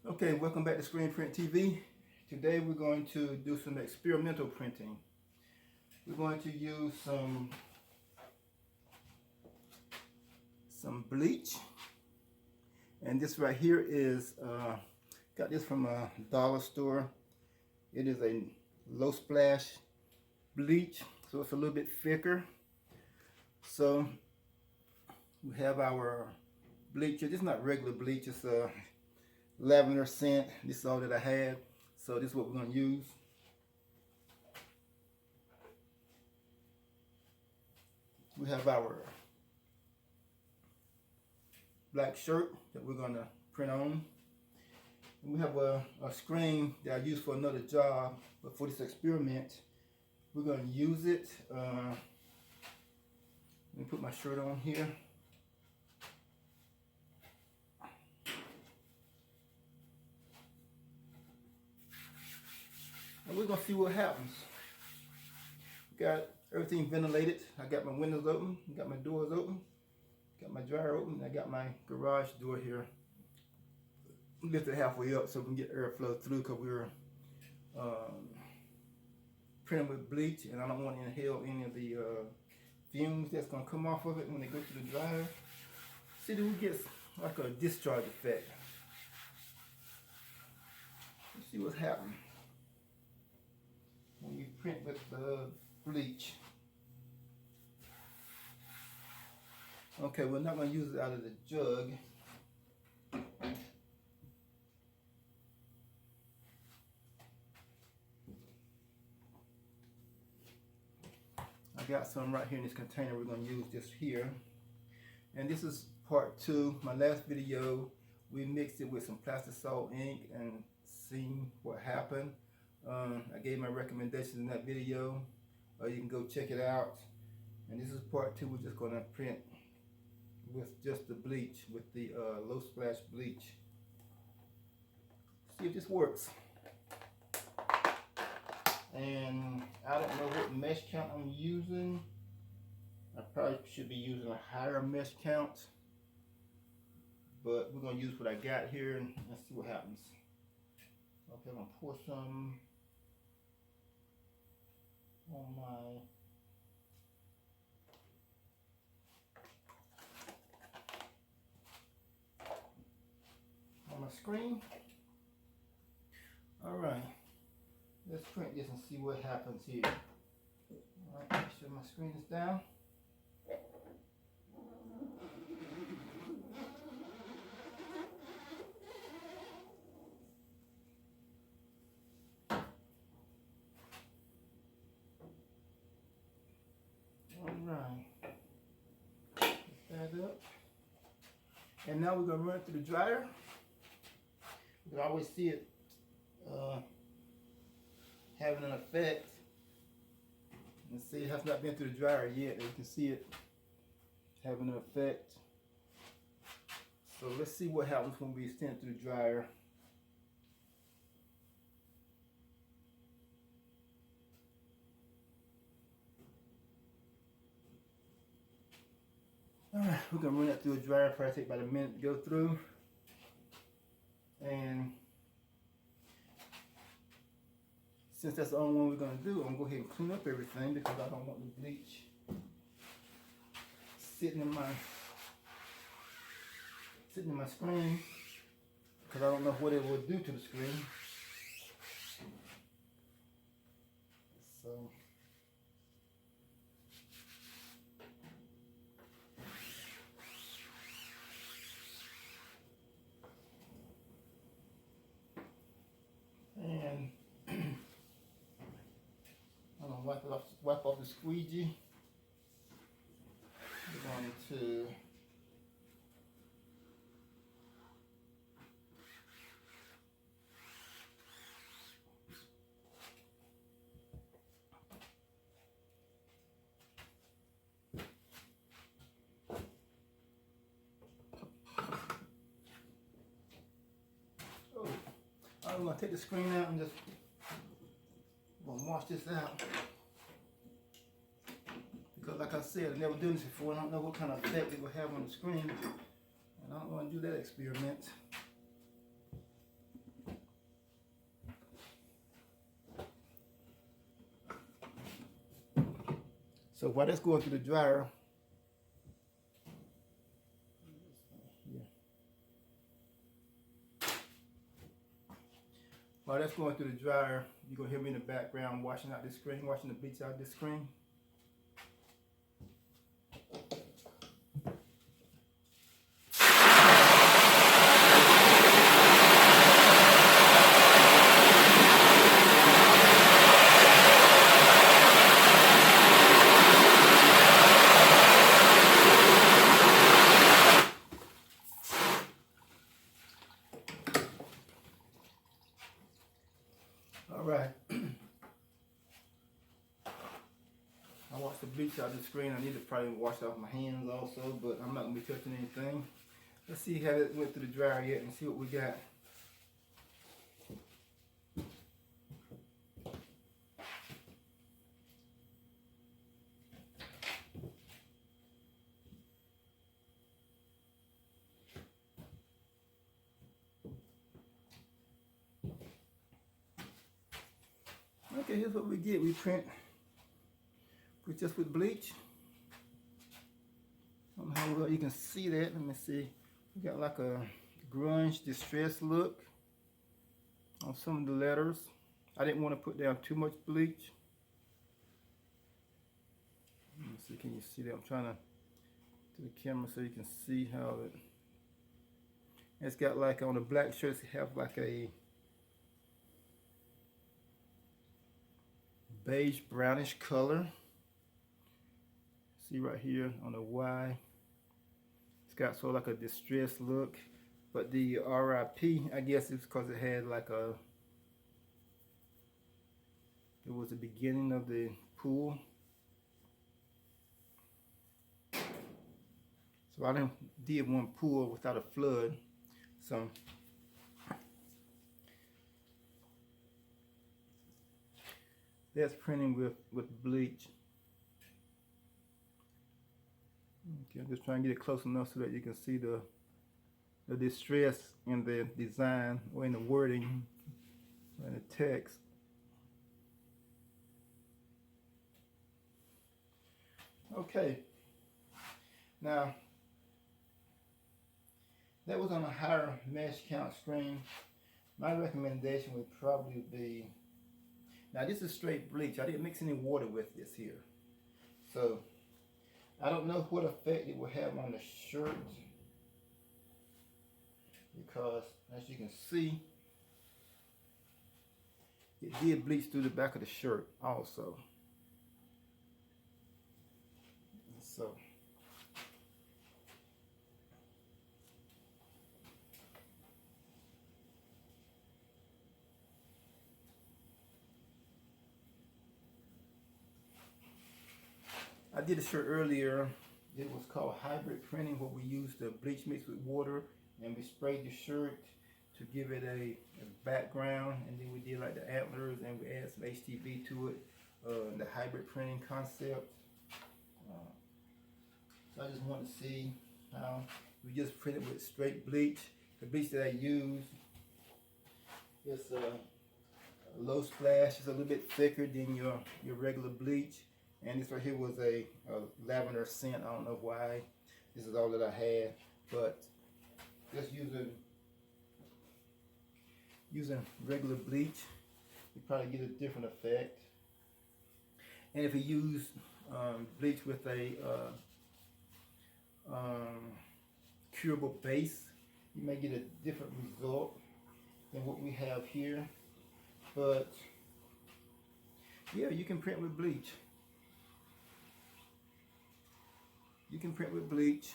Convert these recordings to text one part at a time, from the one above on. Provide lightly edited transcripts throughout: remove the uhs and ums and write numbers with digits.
Okay, welcome back to Screen Print TV. Today we're going to do some experimental printing. We're going to use some bleach, and this right here is got this from a dollar store. It is a low splash bleach, so it's a little bit thicker. So we have our bleach. This is not regular bleach, it's a lavender scent. This is all that I have, so this is what we're going to use. We have our black shirt that we're going to print on. And we have a screen that I used for another job, but for this experiment we're going to use it. Let me put my shirt on here. And we're going to see what happens. Got everything ventilated. I got my windows open, got my doors open, got my dryer open, I got my garage door here lifted halfway up so we can get airflow through, because we're printing with bleach and I don't want to inhale any of the fumes that's going to come off of it when they go to the dryer. See, do we get like a discharge effect? Let's see what's happening when you print with the bleach. Okay, we're not going to use it out of the jug. I got some right here in this container. We're going to use this here. And this is part 2. My last video, we mixed it with some plastic salt ink and seen what happened. I gave my recommendations in that video. You can go check it out. And this is part 2. We're just going to print with just the bleach, with the low splash bleach. See if this works. And I don't know what mesh count I'm using. I probably should be using a higher mesh count, but we're going to use what I got here and let's see what happens. Okay, I'm going to pour some on my screen. All right, let's print this and see what happens here. All right, make sure my screen is down. Alright, lift that up. And now we're going to run it through the dryer. You can always see it having an effect. And see, it has not been through the dryer yet. You can see it having an effect. So let's see what happens when we send it through the dryer. Alright, we're going to run it through a dryer. Probably take about a minute to go through. And since that's the only one we're going to do, I'm going to go ahead and clean up everything because I don't want the bleach sitting in my screen, because I don't know what it will do to the screen. So and I'm gonna wipe off the squeegee. We're going to I'm going to take the screen out and just wash this out. Because like I said, I've never done this before. I don't know what kind of effect it will have on the screen. And I don't want to do that experiment. So while that's going through the dryer, while that's going through the dryer, you're gonna hear me in the background washing out this screen, washing the bleach out of this screen. Alright. I washed the bleach out of the screen. I need to probably wash off my hands also, but I'm not going to be touching anything. Let's see how it went through the dryer yet and see what we got. Okay, here's what we get. We print just with bleach. I don't know how well you can see that. Let me see. We got like a grunge distress look on some of the letters. I didn't want to put down too much bleach. Let me see, can you see that? I'm trying to do the camera so you can see how it. It's got like on the black shirts, it have like a beige brownish color. See right here on the Y, it's got sort of like a distressed look, but the RIP, I guess it's because it had like a, it was the beginning of the pool. So I did one pool without a flood. So that's printing with bleach. Okay, I'm just trying to get it close enough so that you can see the distress in the design or in the wording and the text. Okay, now that was on a higher mesh count screen. My recommendation would probably be, now this is straight bleach. I didn't mix any water with this here. So I don't know what effect it will have on the shirt, because as you can see, it did bleach through the back of the shirt also. So I did a shirt earlier. It was called hybrid printing, where we used the bleach mixed with water and we sprayed the shirt to give it a background, and then we did like the antlers and we added some HTV to it, the hybrid printing concept. So I just want to see how we just printed with straight bleach. The bleach that I used is a low splash. It's a little bit thicker than your regular bleach. And this right here was a lavender scent. I don't know why. This is all that I had, but just using regular bleach, you probably get a different effect. And if you use bleach with a curable base, you may get a different result than what we have here. But yeah, you can print with bleach. You can print with bleach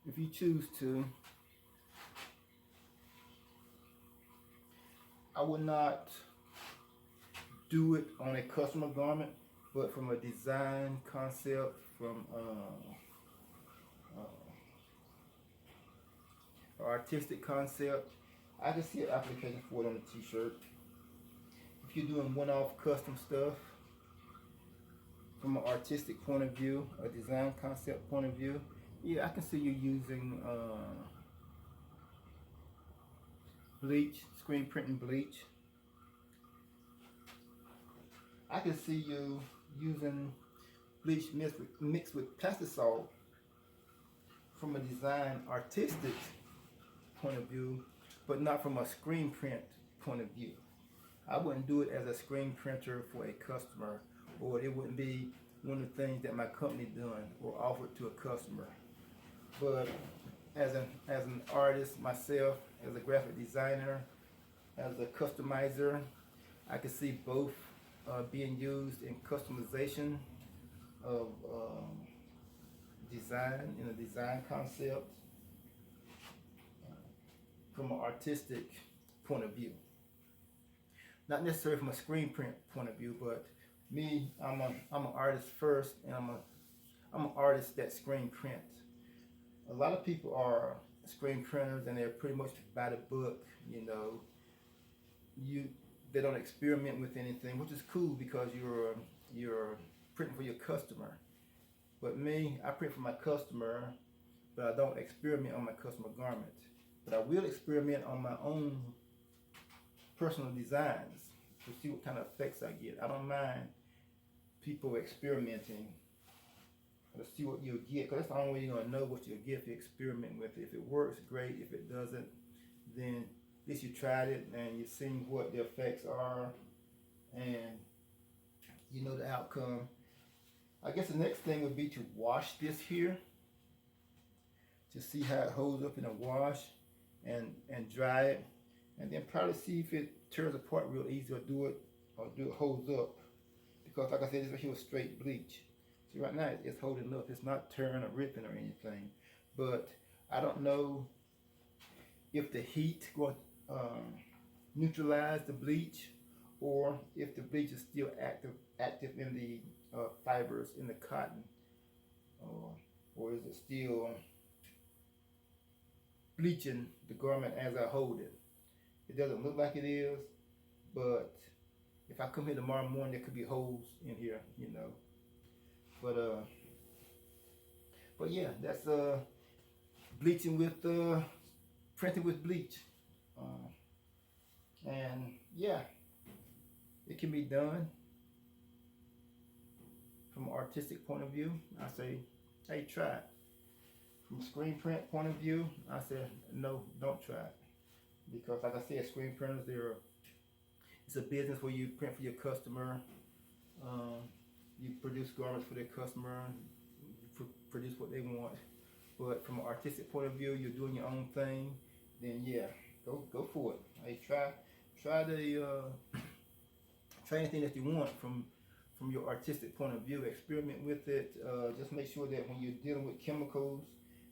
if you choose to. I would not do it on a customer garment, but from a design concept, from artistic concept, I can see an application for it on a t-shirt. If you're doing one-off custom stuff, from an artistic point of view, a design concept point of view, yeah, I can see you using bleach, screen printing bleach. I can see you using bleach mixed with plastisol from a design artistic point of view, but not from a screen print point of view. I wouldn't do it as a screen printer for a customer, or it wouldn't be one of the things that my company done or offered to a customer. But as an artist myself, as a graphic designer, as a customizer, I can see both being used in customization of design, in a design concept, from an artistic point of view. Not necessarily from a screen print point of view, but me, I'm an artist first, and I'm an artist that screen prints. A lot of people are screen printers, and they're pretty much by the book. You know, they don't experiment with anything, which is cool because you're printing for your customer. But me, I print for my customer, but I don't experiment on my customer garment. But I will experiment on my own personal designs to see what kind of effects I get. I don't mind people experimenting to see what you'll get, because that's the only way you're going to know what you'll get if you experiment with it. If it works, great. If it doesn't, then at least you tried it and you've seen what the effects are and you know the outcome. I guess the next thing would be to wash this here to see how it holds up in a wash and dry it, and then probably see if it tears apart real easy, or do it holds up, because like I said, this right here was straight bleach. See, right now it's holding up. It's not tearing or ripping or anything, but I don't know if the heat going to neutralize the bleach, or if the bleach is still active in the fibers in the cotton, or is it still bleaching the garment as I hold it. It doesn't look like it is, but if I come here tomorrow morning, there could be holes in here, you know. But yeah, that's bleaching with printing with bleach, and yeah, it can be done from an artistic point of view. I say, hey, try it. From a screen print point of view, I said, no, don't try it. Because like I said, screen printers, it's a business where you print for your customer, you produce garments for their customer, you produce what they want. But from an artistic point of view, you're doing your own thing, then yeah, go for it. Hey, try anything that you want from your artistic point of view. Experiment with it. Just make sure that when you're dealing with chemicals,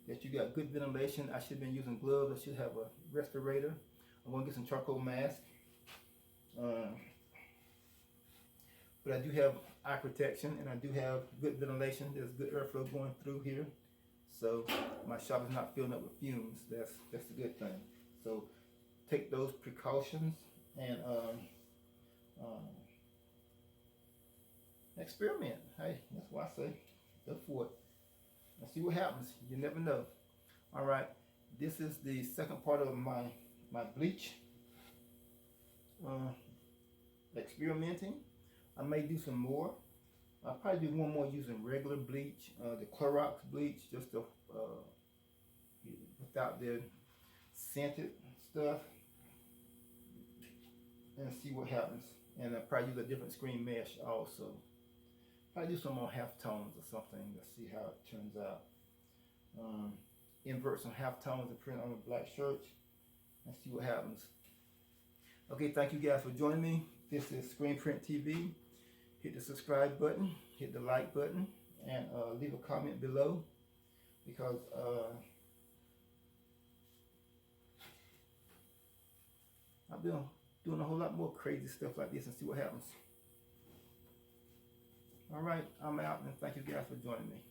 that you got good ventilation. I should have been using gloves. I should have a respirator. I'm gonna get some charcoal mask. But I do have eye protection, and I do have good ventilation. There's good airflow going through here, so my shop is not filling up with fumes. That's the good thing. So take those precautions and experiment. Hey, that's what I say. Go for it. Let's see what happens. You never know. All right, this is the second part of my bleach experimenting. I may do some more. I'll probably do one more using regular bleach, the Clorox bleach, just to, without the scented stuff, and see what happens. And I'll probably use a different screen mesh also. Probably do some more halftones or something. Let's see how it turns out. Invert some halftones and print on a black shirt and see what happens. Okay, thank you guys for joining me. This is Screen Print TV. Hit the subscribe button, hit the like button, and leave a comment below, because I've been doing a whole lot more crazy stuff like this, and see what happens. All right, I'm out, and thank you guys for joining me.